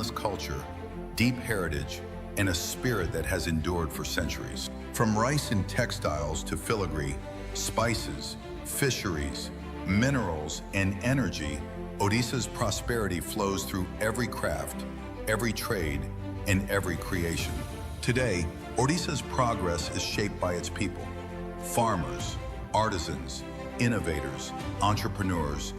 culture, deep heritage, and a spirit that has endured for centuries. From rice and textiles to filigree, spices, fisheries, minerals, and energy, Odisha's prosperity flows through every craft, every trade, and every creation. Today, Odisha's progress is shaped by its people, farmers, artisans, innovators, entrepreneurs,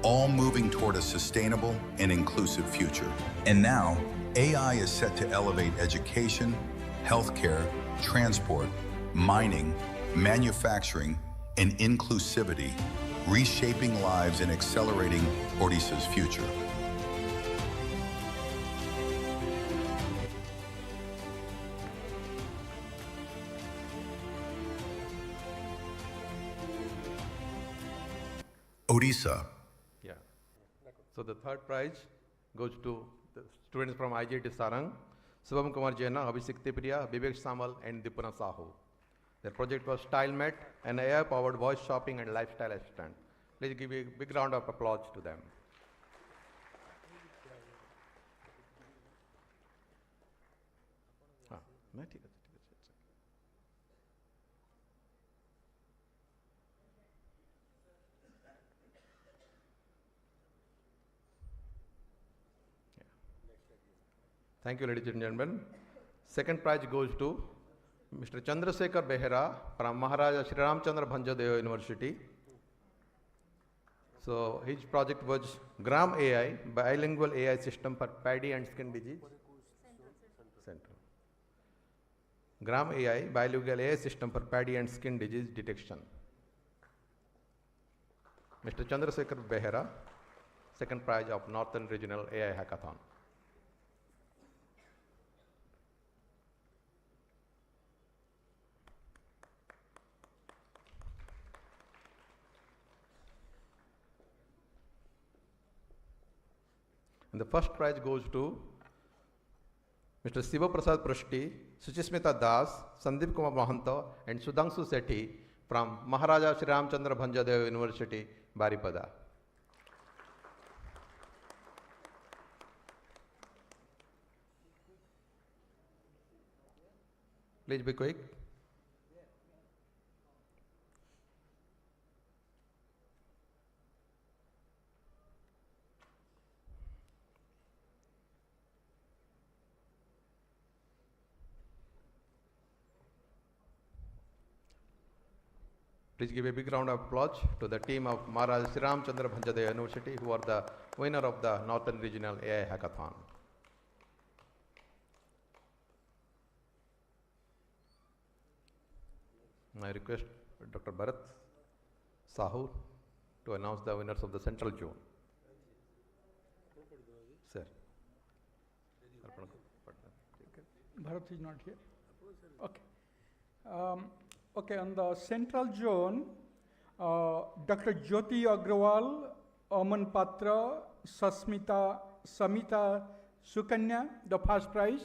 all moving toward a sustainable and inclusive future. And now, AI is set to elevate education, healthcare, transport, mining, manufacturing, and inclusivity, reshaping lives and accelerating Odisha's future. Odisha. Yeah. So the third prize goes to the students from IGT Sarang, Subham Kumar Jaina, Abhishek Tipriya, Vivek Samal, and Dipana Sahu. Their project was StyleMate, an AI-powered voice shopping and lifestyle assistant. Please give a big round of applause to them. Thank you, ladies and gentlemen. Second prize goes to Mr. Chandrasekhar Behera from Maharaja Sri Ramchandra Bhanjadeva University. So his project was Gram AI, bilingual AI system for paddy and skin disease. Center. Gram AI, bilingual AI system for paddy and skin disease detection. Mr. Chandrasekhar Behera, second prize of Northern Regional AI Hackathon. And the first prize goes to Mr. Siva Prasad Prashti, Suchismita Das, Sandeep Kumar Mahanta, and Sudhanshu Sethi from Maharaja Sri Ramchandra Bhanjadeva University, Baripada. Please be quick. Please give a big round of applause to the team of Maharaja Sri Ramchandra Bhanjadeva University, who are the winner of the Northern Regional AI Hackathon. I request Dr. Bharat Sahu to announce the winners of the Central Zone. Sir. Bharat is not here. Okay. Okay, on the Central Zone, Dr. Jyoti Agrawal, Aman Patra, Samita Sukanya, the first prize.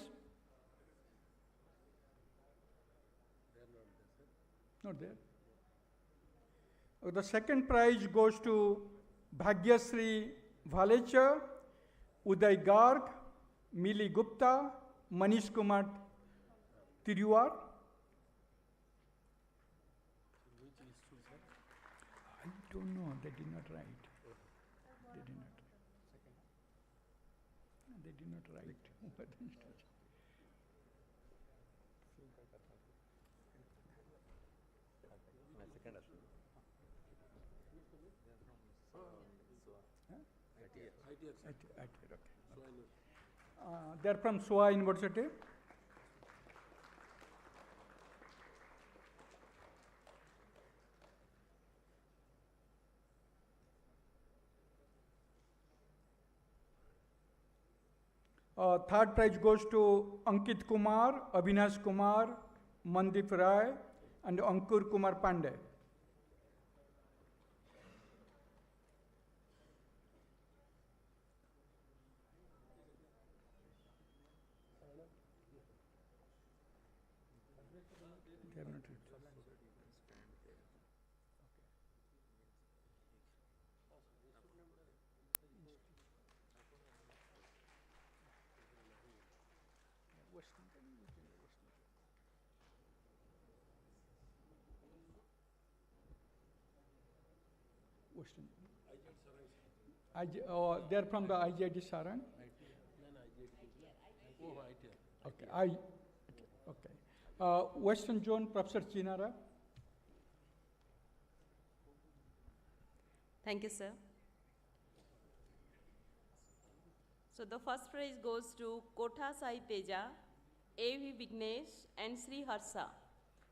Not there. The second prize goes to Bhagyasri Valecha, Uday Garg, Mili Gupta, Manish Kumar Tiruar. I don't know, they did not write. They did not write. They're from SWA University. Third prize goes to Ankit Kumar, Avinash Kumar, Mandip Rai, and Ankur Kumar Pandey. Western. They're from the IGIT Saran. Okay, okay. Western Zone, Professor Chinara. Thank you, sir. So the first prize goes to Kotha Sai Teja, A.V. Vignesh and Sri Harsha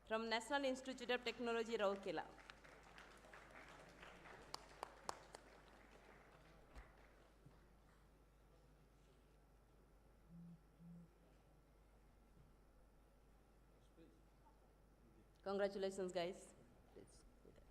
from National Institute of Technology, Rourkela. Congratulations, guys. Please go there.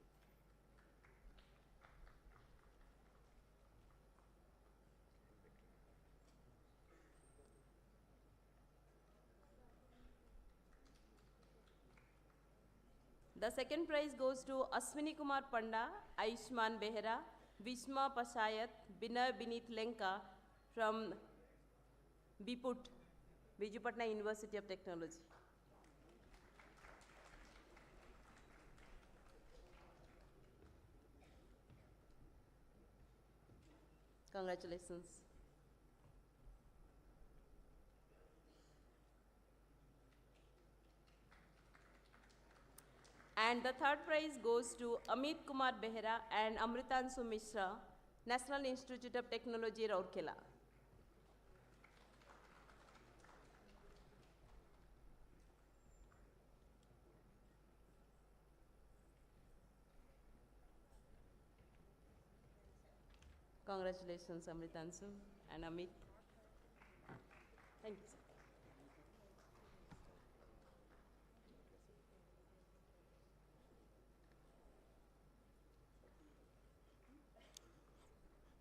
The second prize goes to Aswini Kumar Panda, Aishman Behera, Vishma Pashayat, Binay Binit Lenka from Biput, Biju Patna University of Technology. Congratulations. And the third prize goes to Amit Kumar Behera and Amritanshu Mishra, National Institute of Technology, Rourkela. Congratulations, Amritanshu and Amit. Thank you, sir.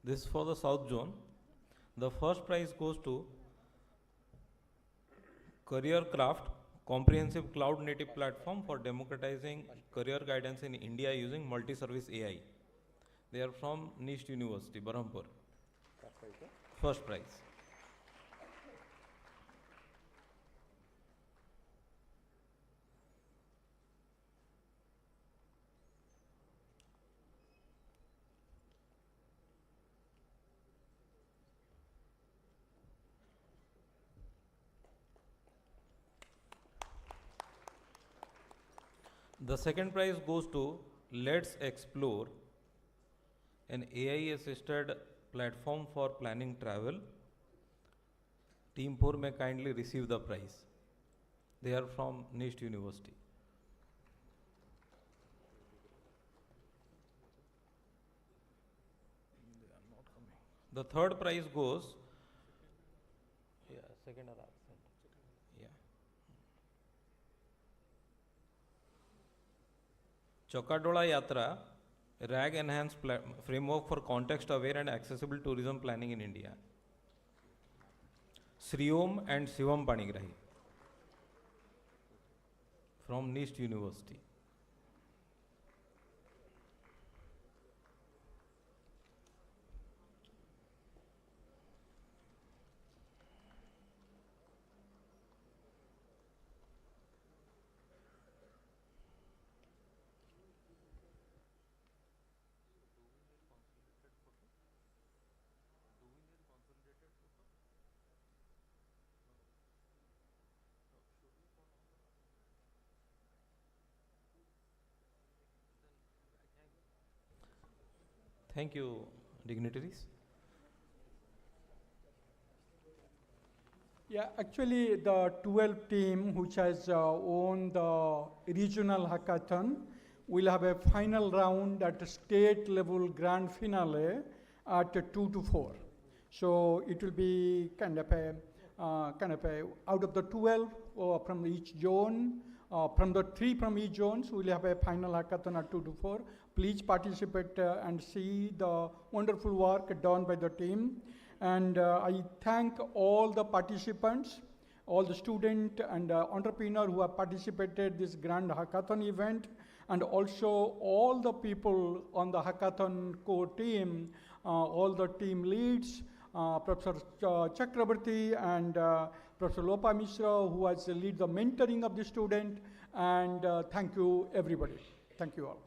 This is for the South Zone. The first prize goes to Career Craft, comprehensive cloud native platform for democratizing career guidance in India using multi-service AI. They are from NIST University, Berhampur. First prize. The second prize goes to Let's Explore, an AI-assisted platform for planning travel. Team 4 may kindly receive the prize. They are from NIST University. They are not coming. The third prize goes, second are absent. Chokadola Yatra, RAG enhanced framework for context aware and accessible tourism planning in India. Sriom and Shivam Panigrahi from NIST University. Thank you, dignitaries. Yeah, actually the 12 team which has won the regional hackathon will have a final round at state level grand finale at 2 to 4. So it will be kind of a out of the 12 from each zone, from the 3 from each zones, we'll have a final hackathon at 2 to 4. Please participate and see the wonderful work done by the team. And I thank all the participants, all the students and entrepreneurs who have participated this grand hackathon event, and also all the people on the hackathon core team, all the team leads, Professor Chakrabarti and Professor Lopa Mishra, who has lead the mentoring of the student, and thank you everybody. Thank you all.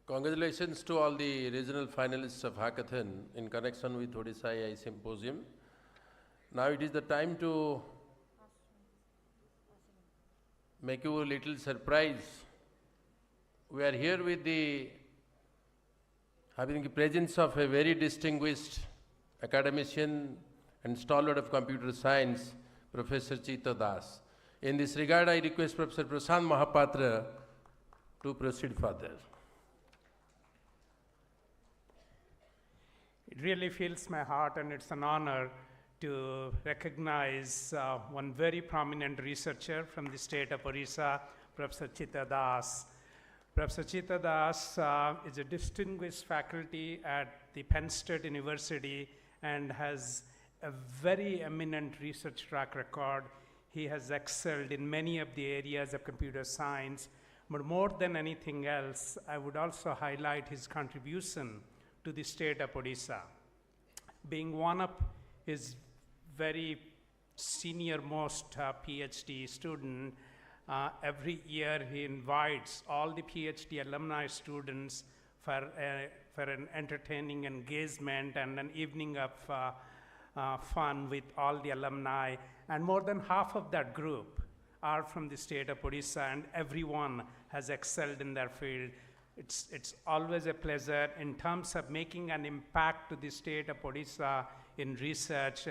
Congratulations to all the regional finalists of Hackathon in connection with Odisha AI Symposium. Now it is the time to make you a little surprise. We are here with having the presence of a very distinguished academician and stalwart of computer science, Professor Chita Das. In this regard, I request Professor Prashant Mahapatra to proceed further. It really fills my heart, and it's an honor to recognize one very prominent researcher from the state of Odisha, Professor Chita Das. Professor Chita Das is a distinguished faculty at the Penn State University and has a very eminent research track record. He has excelled in many of the areas of computer science, but more than anything else, I would also highlight his contribution to the state of Odisha. Being one of his very senior most PhD student, every year he invites all the PhD alumni students for an entertaining engagement and an evening of fun with all the alumni. And more than half of that group are from the state of Odisha, and everyone has excelled in their field. It's always a pleasure in terms of making an impact to the state of Odisha in research.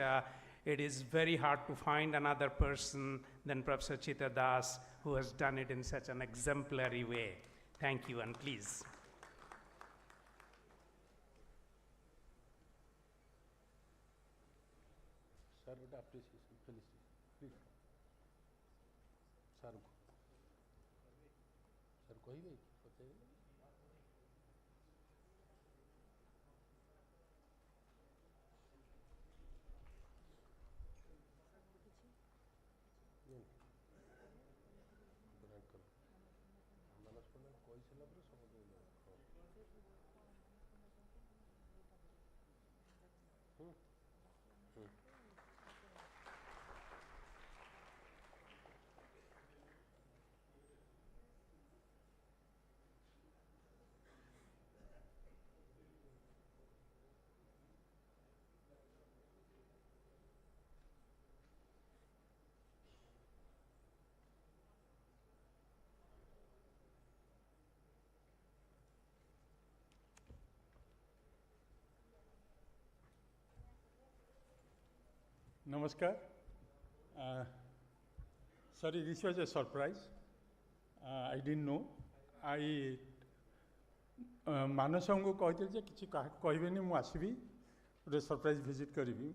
It is very hard to find another person than Professor Chita Das who has done it in such an exemplary way. Thank you, and please. Sir, would appreciation, please. Sir, କହିବେ? Namaskar. Sorry, this was a surprise. I didn't know. I ମାନସଙ୍କୁ କହିଥିଲି ଯେ କିଛି କହିବେନି, ମୁଁ ଆସିବି ଗୋଟେ surprise visit କରିବି।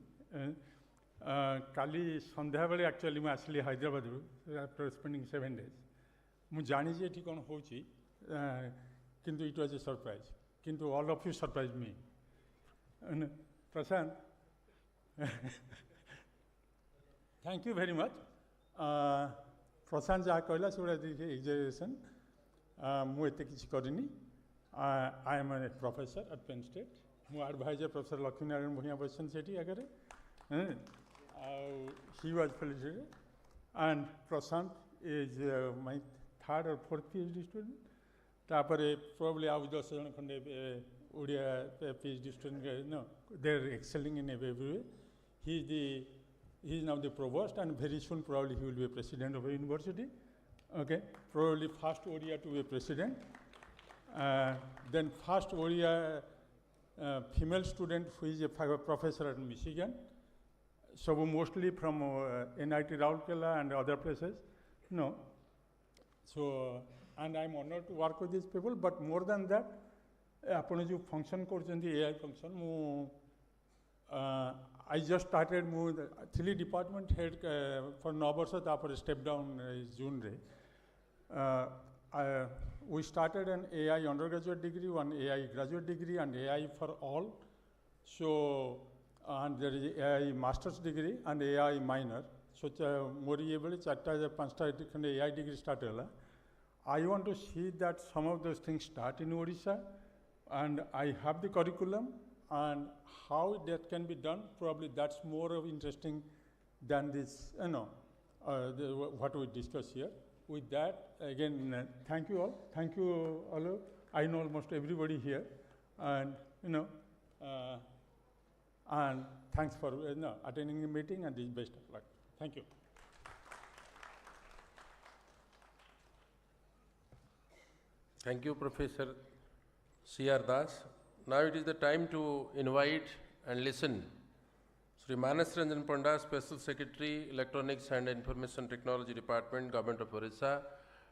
କାଲି ସନ୍ଧ୍ୟାବେଳେ ଆକ୍ଚୁଆଲି ମୁଁ ଆସିଲି ହାଇଦ୍ରାବାଦରୁ ଆଫ୍ଟର ସ୍ପେଣ୍ଡିଂ 7 days। ମୁଁ ଜାଣିଛି ଏଠି କ'ଣ ହେଉଛି, କିନ୍ତୁ ଇଟ୍ ୱାଜ୍ ଏ ସରପ୍ରାଇଜ୍। କିନ୍ତୁ ଅଲ୍ ଅଫ୍ ୟୁ ସରପ୍ରାଇଜ୍ ମି। Prashant, thank you very much. Prashant ଯାହା କହିଲା ସେଗୁଡ଼ା ଏକ୍ଜାଜରେସନ୍। ମୁଁ ଏତେ କିଛି କରିନି। I am a professor at Penn State. ମୁଁ ଆଡ଼ଭାଇଜର ପ୍ରଫେସର ଲକ୍ଷ୍ମୀନାରାୟଣ ଭୂୟାଁ ବସିଛନ୍ତି ସେଠି ଆଗରେ। He was felicitated, and Prashant is my 3rd or 4th PhD student. ତାପରେ probably ଆଉ 10 ଜଣ ଖଣ୍ଡେ Odia PhD student, no, they are excelling in every way. He is now the provost, and very soon probably he will be a president of a university. Okay, probably first Odia to be a president. Then first Odia female student who is a professor at Michigan. So mostly from NIT Rourkela and other places. No. So, and I'm honored to work with these people, but more than that, ଆପଣ ଯେଉଁ function କରୁଛନ୍ତି AI function, I just started, ମୁଁ ଥିଲି department head for 9 ବର୍ଷ, ତାପରେ step down ଜୁନ୍ରେ। We started an AI undergraduate degree, one AI graduate degree, and AI for all. So, and there is AI master's degree and AI minor. सोचा मोर ये बेले 4टा 5टा खंडे AI degree start होला. I want to see that some of those things start in Odisha, and I have the curriculum, and how that can be done, probably that's more of interesting than this, what we discuss here. With that, again, thank you all. Thank you all. I know almost everybody here, and and thanks for attending the meeting, and this best of luck. Thank you. Thank you, Professor C.R. Das. Now it is the time to invite and listen Sri Manas Ranjan Panda, Special Secretary, Electronics and Information Technology Department, Government of Odisha,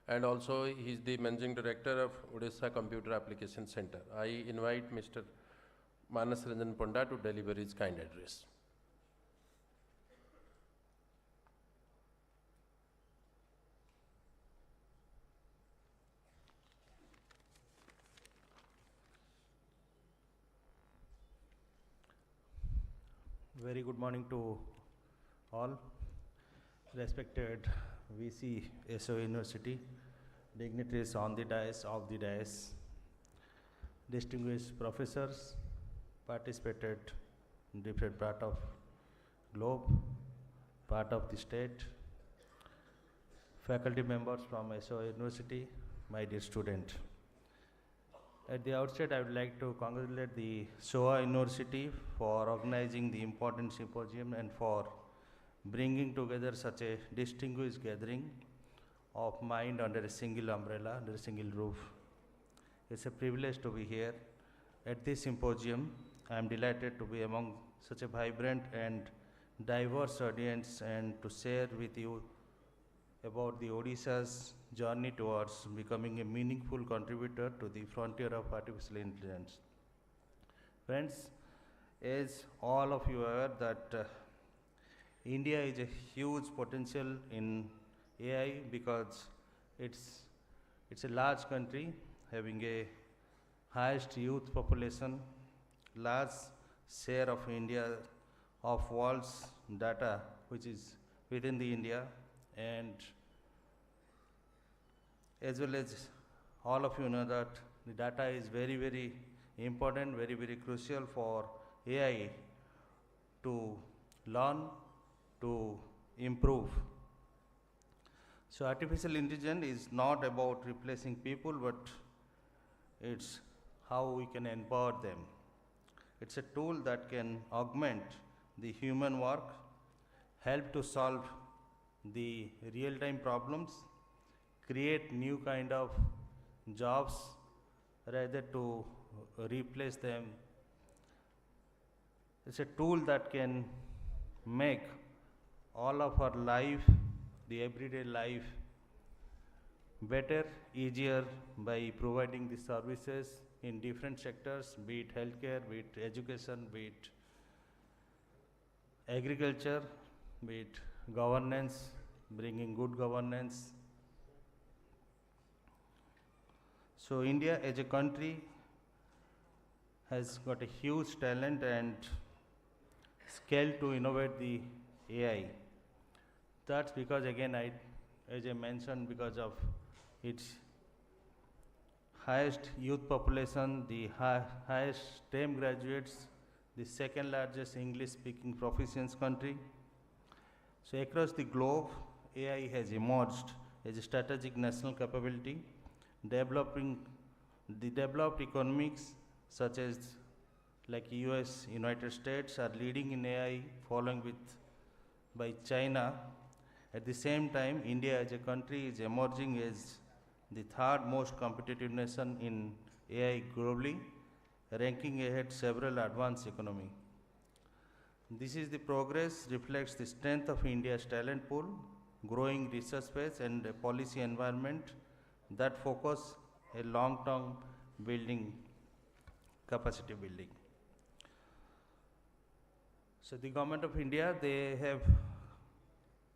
and also he is the Managing Director of Odisha Computer Application Center. I invite Mr. Manas Ranjan Panda to deliver his kind address. Very good morning to all. Respected VC SO University, dignitaries on the dais, off the dais, distinguished professors, participated in different part of globe, part of the state, faculty members from SO University, my dear student. At the outset, I would like to congratulate the SOA University for organizing the important symposium and for bringing together such a distinguished gathering of mind under a single umbrella, under a single roof. It's a privilege to be here at this symposium. I am delighted to be among such a vibrant and diverse audience and to share with you about the Odisha's journey towards becoming a meaningful contributor to the frontier of artificial intelligence. Friends, as all of you are aware that India is a huge potential in AI because it's a large country having a highest youth population, large share of India of world's data which is within the India, and as well as all of you know that the data is very, very important, very, very crucial for AI to learn, to improve. So artificial intelligence is not about replacing people, but it's how we can empower them. It's a tool that can augment the human work, help to solve the real-time problems, create new kind of jobs rather to replace them. It's a tool that can make all of our life, the everyday life, better, easier by providing the services in different sectors, be it healthcare, be it education, be it agriculture, be it governance, bringing good governance. So India as a country has got a huge talent and scale to innovate the AI. That's because again, as I mentioned, because of its highest youth population, the highest STEM graduates, the second largest English speaking proficiency country. So across the globe, AI has emerged as a strategic national capability, developing the developed economics such as like US, United States are leading in AI, following by China. At the same time, India as a country is emerging as the third most competitive nation in AI globally, ranking ahead several advanced economies. This is the progress reflects the strength of India's talent pool, growing research space and a policy environment that focus a long-term capacity building. So the government of India, they have,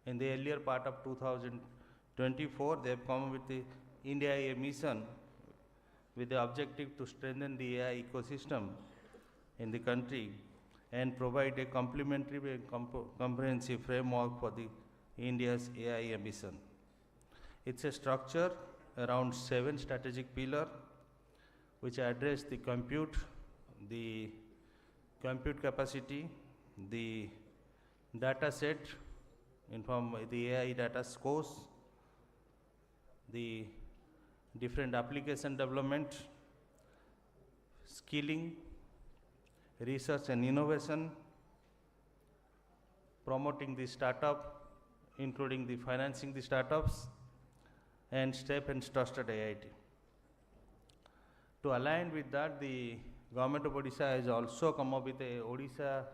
in the earlier part of 2024, they have come with the India AI mission with the objective to strengthen the AI ecosystem in the country and provide a complementary and comprehensive framework for the India's AI ambition. It's a structure around 7 strategic pillars which address the compute capacity, the data set, the AI data scores, the different application development, skilling, research and innovation, promoting the startup, including the financing the startups, and STEP and trusted IIT. To align with that, the Government of Odisha has also come up with a Odisha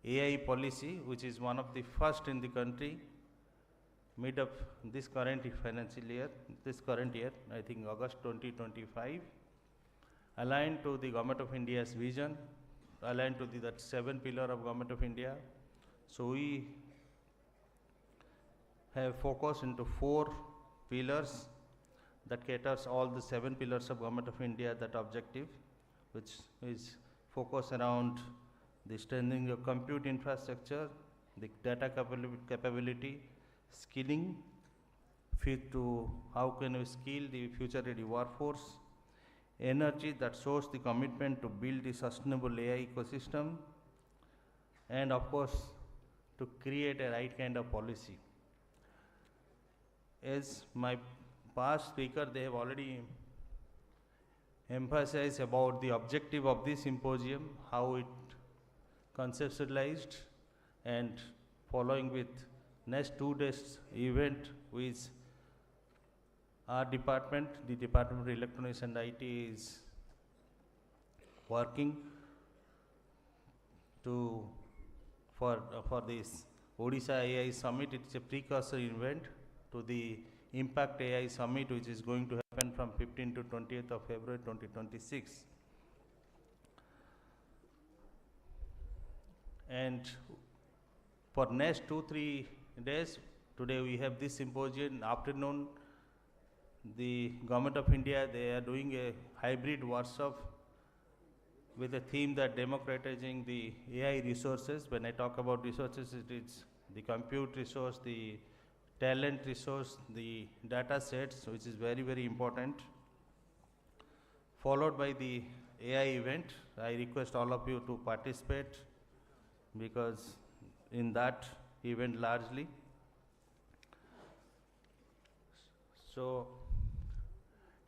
AI policy, which is one of the first in the country, mid of this current year, I think August 2025, aligned to the Government of India's vision, aligned to that 7 pillar of Government of India. So we have focused into 4 pillars that caters all the 7 pillars of Government of India, that objective, which is focused around the strengthening of compute infrastructure, the data capability, skilling, fit to how can we skill the future ready workforce, energy that shows the commitment to build the sustainable AI ecosystem, and of course to create a right kind of policy. As my past speaker, they have already emphasized about the objective of this symposium, how it conceptualized, and following with next 2 days event, which our department, the Department of Electronics and IT, is working to for this Odisha AI Summit. It's a precursor event to the Impact AI Summit, which is going to happen from 15th to 20th of February 2026. And for next 2-3 days, today we have this symposium. Afternoon, the Government of India, they are doing a hybrid workshop with a theme that democratizing the AI resources. When I talk about resources, it is the compute resource, the talent resource, the data sets, which is very, very important. Followed by the AI event. I request all of you to participate, because in that event largely. So,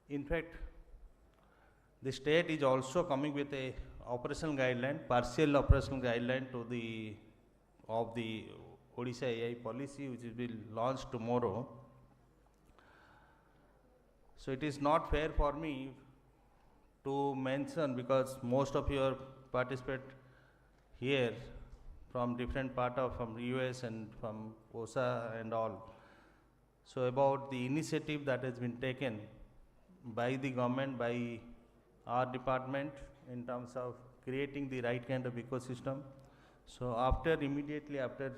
in fact, the state is also coming with a operational guideline, partial operational guideline to the Odisha AI policy, which will be launched tomorrow. So it is not fair for me to mention, because most of you participate here from different part of from US and from OSA and all. So about the initiative that has been taken by the government, by our department, in terms of creating the right kind of ecosystem. So immediately after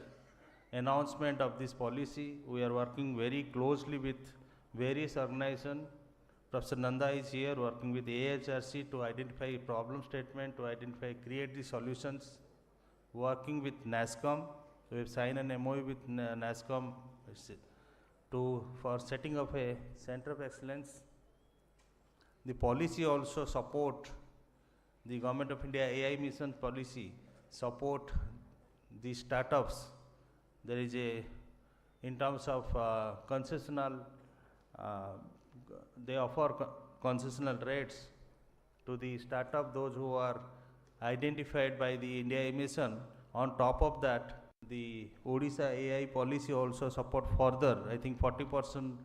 announcement of this policy, we are working very closely with various organizations. Professor Nanda is here working with AHRC to identify problem statement, to create the solutions, working with NASCOM. We have signed an MOU with NASCOM for setting up a center of excellence. The policy also support the Government of India AI mission policy, support the startups. There is in terms of concessional, they offer concessional rates to the startup, those who are identified by the India AI mission. On top of that, the Odisha AI policy also support further, I think 40%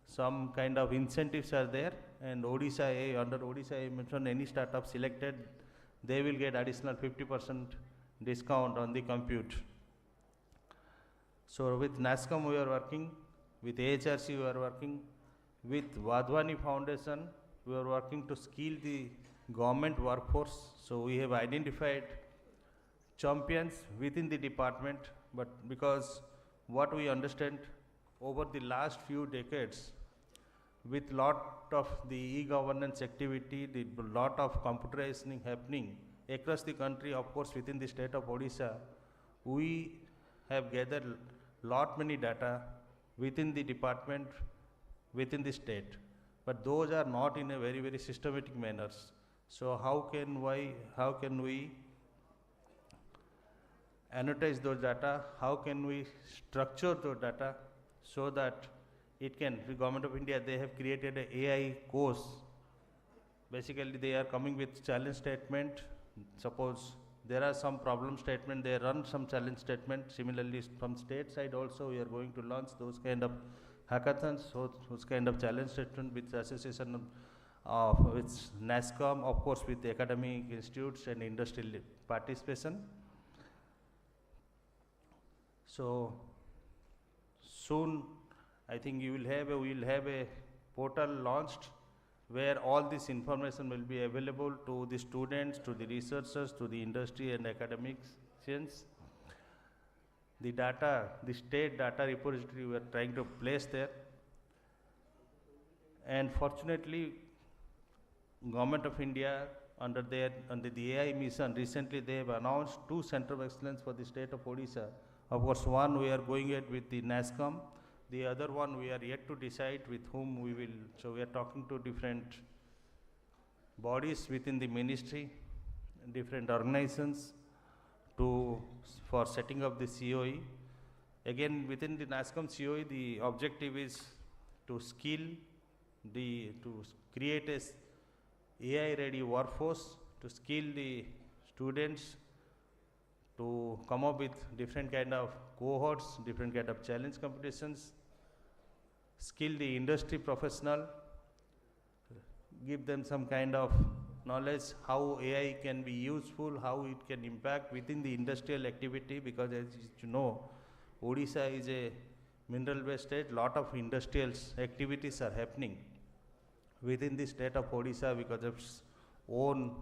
some kind of incentives are there, and Odisha AI, under Odisha AI mission, any startup selected, they will get additional 50% discount on the compute. So with NASCOM we are working, with AHRC we are working, with Wadhwani Foundation we are working to skill the government workforce. So we have identified champions within the department, but because what we understand over the last few decades, with lot of the e-governance activity, the lot of computerizing happening across the country, of course within the state of Odisha, we have gathered lot many data within the department, within the state, but those are not in a very, very systematic manners. So how can we annotate those data? How can we structure those data so that it can, the Government of India, they have created an AI course. Basically, they are coming with challenge statement. Suppose there are some problem statement, they run some challenge statement. Similarly, from state side also, we are going to launch those kind of hackathons, so those kind of challenge statement with association with NASCOM, of course, with the academic institutes and industrial participation. So soon, I think we will have a portal launched where all this information will be available to the students, to the researchers, to the industry and academics. The data, the state data repository we are trying to place there. And fortunately, Government of India under the AI mission, recently they have announced 2 Center of Excellence for the state of Odisha. Of course, one we are going ahead with the NASCOM. The other one we are yet to decide with whom we will. So we are talking to different bodies within the ministry, different organizations for setting up the COE. Again, within the NASCOM COE, the objective is to create a AI ready workforce, to skill the students, to come up with different kind of cohorts, different kind of challenge competitions, skill the industry professional, give them some kind of knowledge how AI can be useful, how it can impact within the industrial activity, because as you know, Odisha is a mineral based state, lot of industrial activities are happening within the state of Odisha because of its own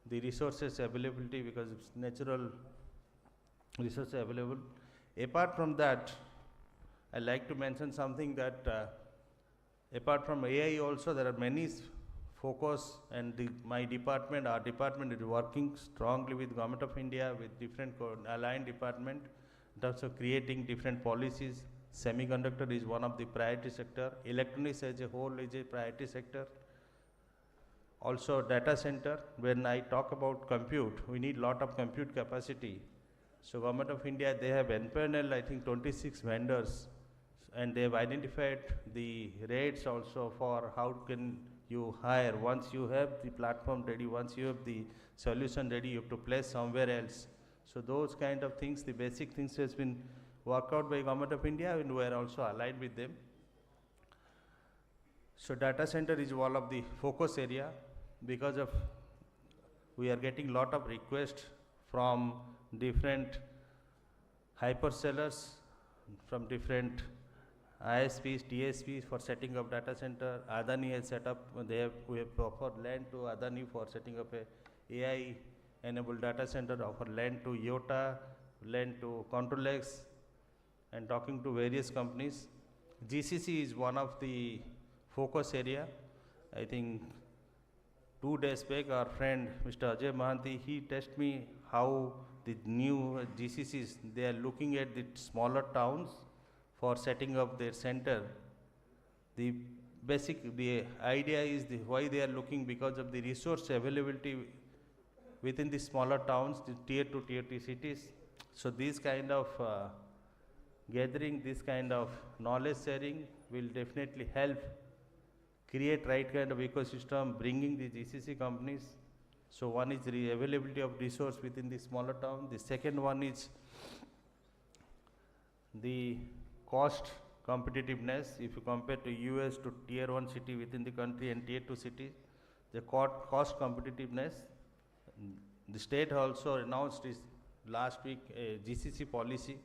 the resources availability, because it's natural resources available. Apart from that, I like to mention something that apart from AI also there are many focus, and our department is working strongly with Government of India, with different aligned department in terms of creating different policies. Semiconductor is one of the priority sector. Electronics as a whole is a priority sector. Also data center, when I talk about compute, we need lot of compute capacity. So Government of India, they have empaneled I think 26 vendors, and they have identified the rates also for how can you hire. Once you have the platform ready, once you have the solution ready, you have to place somewhere else. So those kind of things, the basic things has been worked out by Government of India, and we are also aligned with them. So data center is one of the focus area, because of we are getting lot of requests from different hyperscalers, from different ISPs, TSPs for setting up data center. Adani has set up, we have offered land to Adani for setting up a AI enabled data center, offer land to IOTA, land to Controlex, and talking to various companies. GCC is one of the focus area. I think 2 days back, our friend Mr. Ajay Mahanti, he tested me how the new GCCs, they are looking at the smaller towns for setting up their center. The idea is why they are looking, because of the resource availability within the smaller towns, the tier 2, tier 3 cities. So these kind of gathering, this kind of knowledge sharing will definitely help create right kind of ecosystem, bringing the GCC companies. So one is the availability of resource within the smaller town. The second one is the cost competitiveness. If you compare to US to tier 1 city within the country and tier 2 city, the cost competitiveness. The state also announced this last week a GCC policy.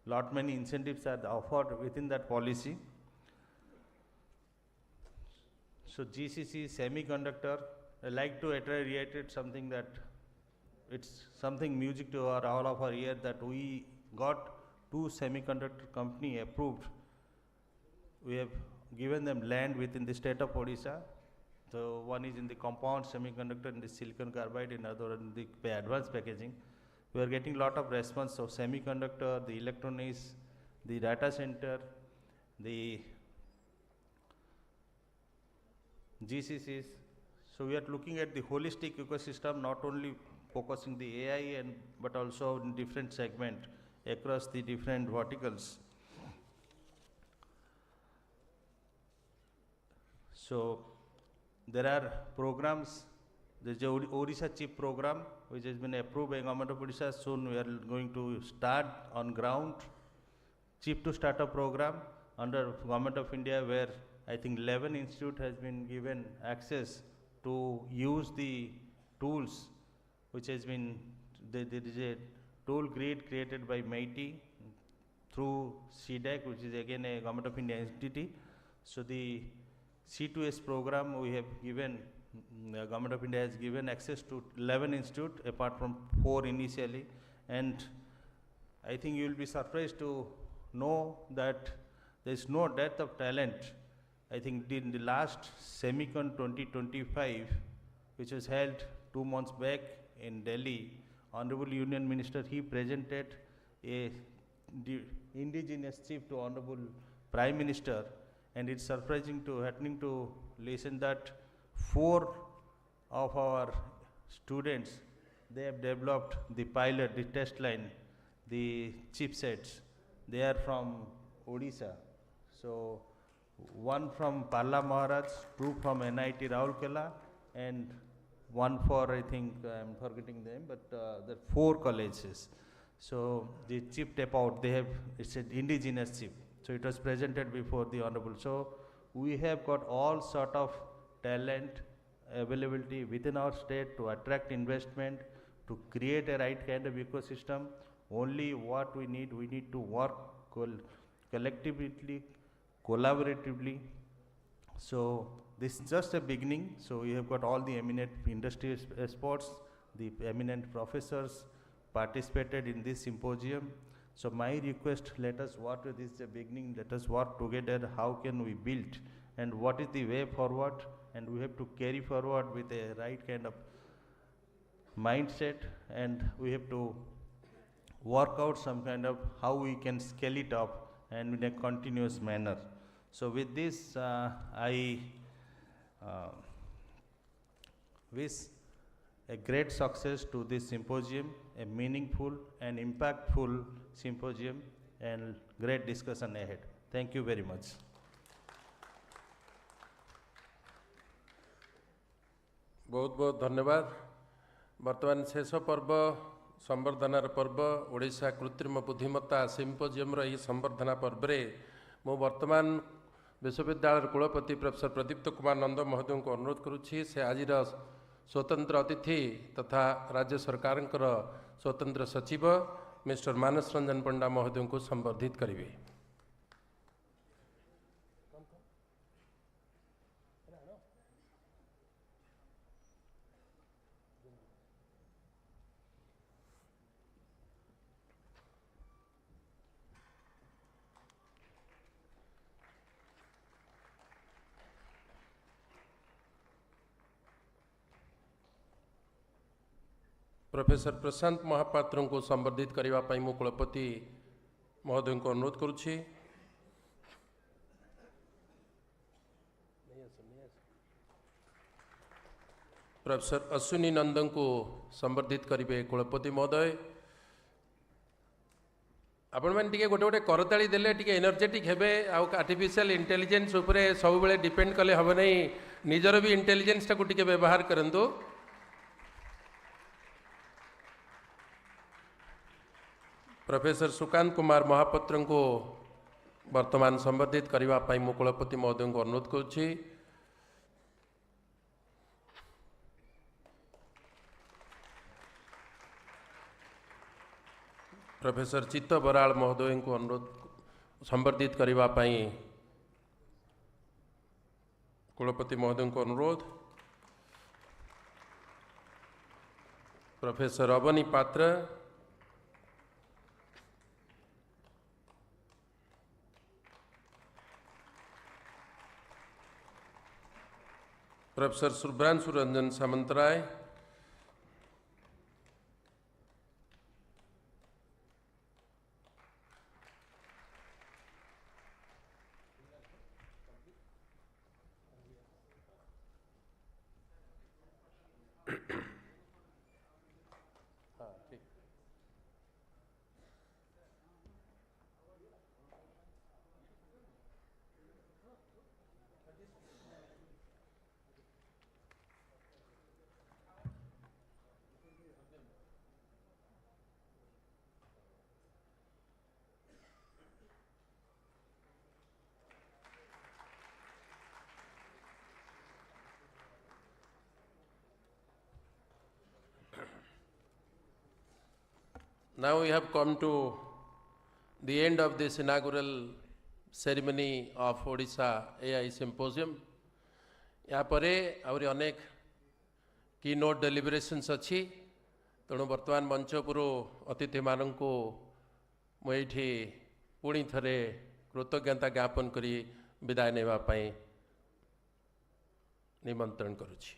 Lot many incentives are offered within that policy. So GCC, semiconductor, I like to reiterate something that it's something music to all of our ear, that we got 2 semiconductor company approved. We have given them land within the state of Odisha. So one is in the compound semiconductor, in the silicon carbide, and other in the advanced packaging. we are getting lot of response of semiconductor, the electronics, the data center, the GCCs. So we are looking at the holistic ecosystem, not only focusing the AI but also in different segment across the different verticals. So there are programs. There is a Odisha chip program which has been approved by Government of Odisha. Soon we are going to start on ground chip to startup program under Government of India, where I think 11 institute has been given access to use the tools which has been, there is a tool grid created by MIT through CDAC, which is again a Government of India entity. So the C2S program we have given, Government of India has given access to 11 institute apart from 4 initially, and I think you will be surprised to know that there is no dearth of talent. I think in the last Semicon 2025, which was held 2 months back in Delhi, Honorable Union Minister, he presented a indigenous chip to Honorable Prime Minister, and it's surprising to happening to listen that 4 of our students, they have developed the pilot, the test line, the chipsets. They are from Odisha. So 1 from Palla Maharaj, 2 from NIT Raulkela, and 1 for, I think, I'm forgetting them, but there are 4 colleges. So the chip tape out, they have, it's an indigenous chip. So it was presented before the Honorable. So we have got all sort of talent availability within our state to attract investment, to create a right kind of ecosystem. Only what we need to work collectively, collaboratively. So this is just a beginning. So we have got all the eminent industry experts, the eminent professors participated in this symposium. So my request, let us work with this beginning, let us work together, how can we build and what is the way forward, and we have to carry forward with a right kind of mindset, and we have to work out some kind of how we can scale it up and in a continuous manner. So with this, I wish a great success to this symposium, a meaningful and impactful symposium, and great discussion ahead. Thank you very much. बहुत बहुत धन्यवाद। वर्तमान शेष पर्व संवर्धनार पर्व ओडिशा कृत्रिम बुद्धिमत्ता symposium रही संवर्धना पर्व रे मु वर्तमान विश्वविद्यालय कुलपति प्रोफेसर प्रदीप्त कुमार नंद महोदय को अनुरोध करुछि से आज स्वतंत्र अतिथि तथा राज्य सरकार स्वतंत्र सचिव मिस्टर मानस रंजन पंडा महोदय को संबर्धित करेंगे। प्रोफेसर प्रशांत महापात्र को संबर्धित करने मु कुलपति महोदय को अनुरोध करुछि। प्रोफेसर अश्विनी नंदन को संबर्धित करेंगे कुलपति महोदय। आपण मैंने टिके गोटे गोटे करताली देले टिके एनर्जेटिक हेबे आर्टिफिशियल इंटेलिजेंस उपरे सब बेले डिपेंड कले हम नहीं, निजर भी इंटेलिजेंस टाको टिके व्यवहार करंतु। प्रोफेसर सुकांत कुमार महापात्र को वर्तमान संबर्धित करने मु कुलपति महोदय को अनुरोध करुछि। प्रोफेसर चित्त बराल महोदय को अनुरोध संबर्धित करने कुलपति महोदय को अनुरोध। प्रोफेसर अवनी पात्र, professor Shubhranshu Ranjan Samantaray, Now we have come to the end of this inaugural ceremony of Odisha AI Symposium. या परे आउरी अनेक की नोट डेलिब्रेशन्स अच्छी तेणु वर्तमान मंच उपरू अतिथि मानू मुझे पुणी थरे कृतज्ञता ज्ञापन करी विदाय नेवाई निमंत्रण करुछि।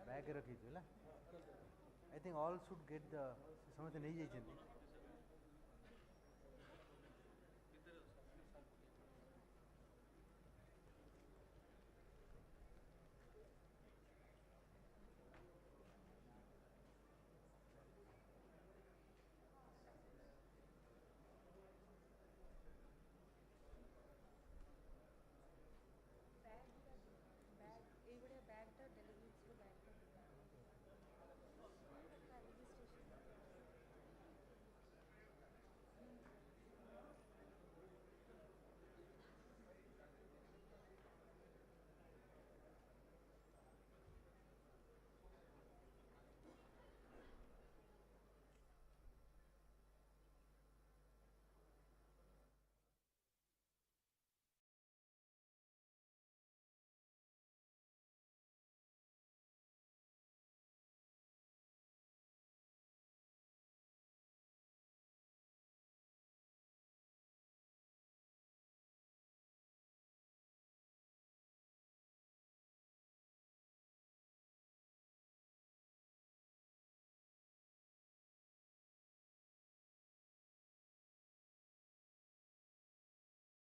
बैग रखी थी I think all should get the समझ नहीं जाइए